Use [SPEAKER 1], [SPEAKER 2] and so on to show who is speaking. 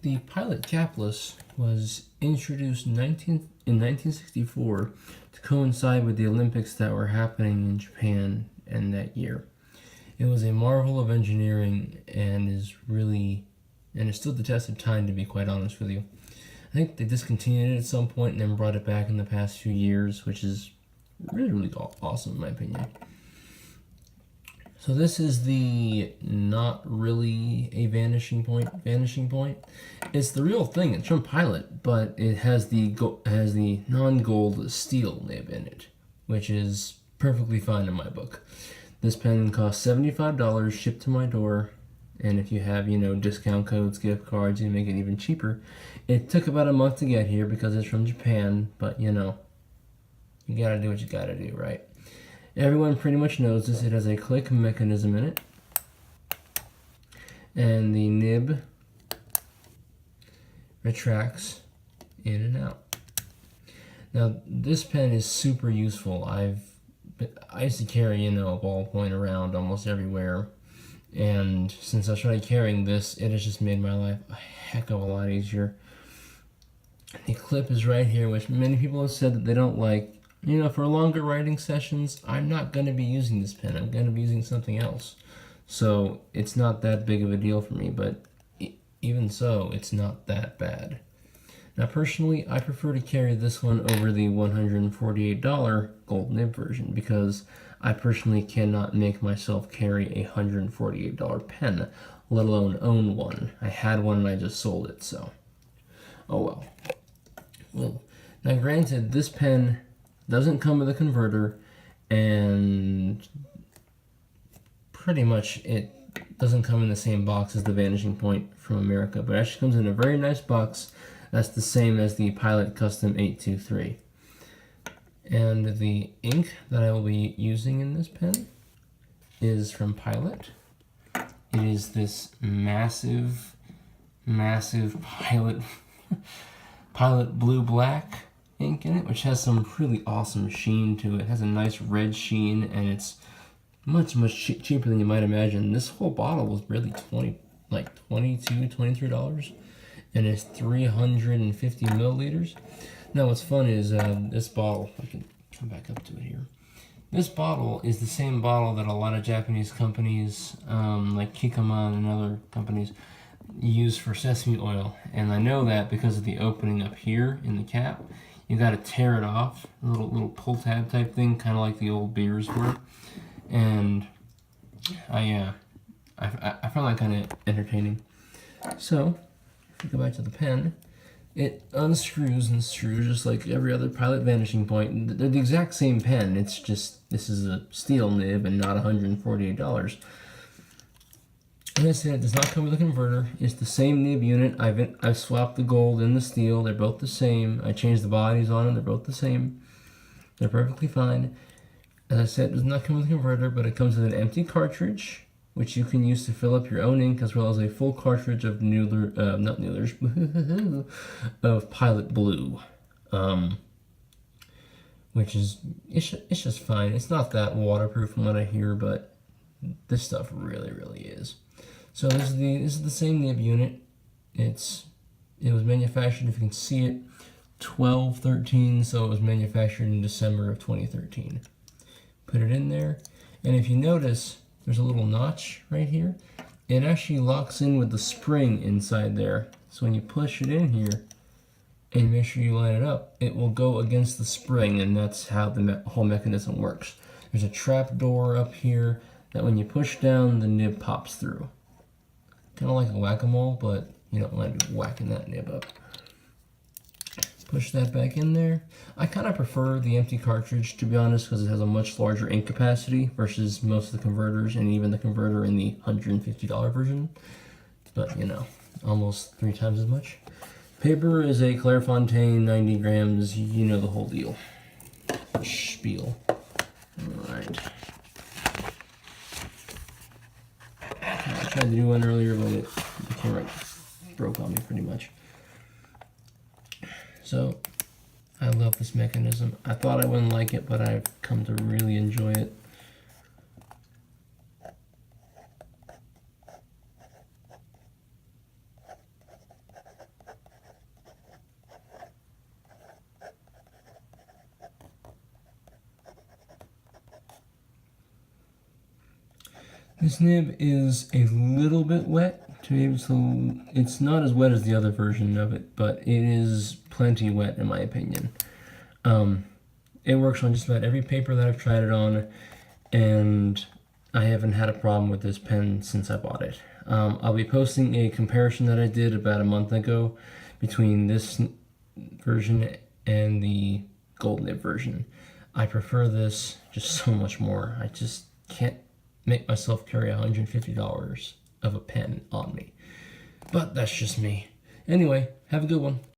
[SPEAKER 1] The Pilot Capless was introduced in 1964 to coincide with the Olympics that were happening in Japan in that year. It was a marvel of engineering and is still the test of time, to be quite honest with you. I think they discontinued it at some point and then brought it back in the past few years, which is really awesome in my opinion. So this is the not really a vanishing point. It's the real thing. It's from Pilot, but it has the non-gold steel nib in it, which is perfectly fine in my book. This pen costs $75, shipped to my door, and if you have, discount codes, gift cards, you make it even cheaper. It took about a month to get here because it's from Japan, but you gotta do what you gotta do, right? Everyone pretty much knows this. It has a click mechanism in it, and the nib retracts in and out. Now, this pen is super useful. I used to carry, a ballpoint around almost everywhere, and since I started carrying this, it has just made my life a heck of a lot easier. The clip is right here, which many people have said that they don't like. For longer writing sessions, I'm not going to be using this pen. I'm going to be using something else. So it's not that big of a deal for me, but even so, it's not that bad. Now, personally, I prefer to carry this one over the $148 gold nib version because I personally cannot make myself carry a $148 pen, let alone own one. I had one and I just sold it, so oh well. Well, now granted, this pen doesn't come with a converter, and pretty much it doesn't come in the same box as the Vanishing Point from America, but it actually comes in a very nice box that's the same as the Pilot Custom 823. And the ink that I will be using in this pen is from Pilot. It is this massive Pilot BlueBlack ink in it, which has some really awesome sheen to it. It has a nice red sheen, and it's much cheaper than you might imagine. This whole bottle was really $23, and it's 350 milliliters. Now what's fun is this bottle, I can come back up to it here. This bottle is the same bottle that a lot of Japanese companies, like Kikkoman and other companies, use for sesame oil. And I know that because of the opening up here in the cap. You got to tear it off, a little pull tab type thing, kind of like the old beers were. And I found that kind of entertaining. So if we go back to the pen, it unscrews and screws just like every other Pilot Vanishing Point. They're the exact same pen. It's just this is a steel nib and not $148. As I said, it does not come with a converter. It's the same nib unit. I've swapped the gold and the steel. They're both the same. I changed the bodies on them. They're both the same. They're perfectly fine. As I said, it does not come with a converter, but it comes with an empty cartridge, which you can use to fill up your own ink, as well as a full cartridge of of Pilot Blue, which is it's just fine. It's not that waterproof from what I hear, but this stuff really is. So this is the same nib unit. It was manufactured, if you can see it, 12/13, so it was manufactured in December of 2013. Put it in there, and if you notice, there's a little notch right here. It actually locks in with the spring inside there. So when you push it in here, and make sure you line it up, it will go against the spring, and that's how the whole mechanism works. There's a trap door up here that when you push down, the nib pops through. Kind of like a whack-a-mole, but you don't want to be whacking that nib up. Push that back in there. I kind of prefer the empty cartridge, to be honest, because it has a much larger ink capacity versus most of the converters, and even the converter in the $150 version. But, almost 3 times as much. Paper is a Clairefontaine, 90 grams, the whole deal. Spiel. Alright. I tried to do one earlier, but the camera broke on me pretty much. So, I love this mechanism. I thought I wouldn't like it, but I've come to really enjoy it. This nib is a little bit wet. It's not as wet as the other version of it, but it is plenty wet in my opinion. It works on just about every paper that I've tried it on, and I haven't had a problem with this pen since I bought it. I'll be posting a comparison that I did about a month ago between this version and the gold nib version. I prefer this just so much more. I just can't make myself carry $150 of a pen on me. But that's just me. Anyway, have a good one.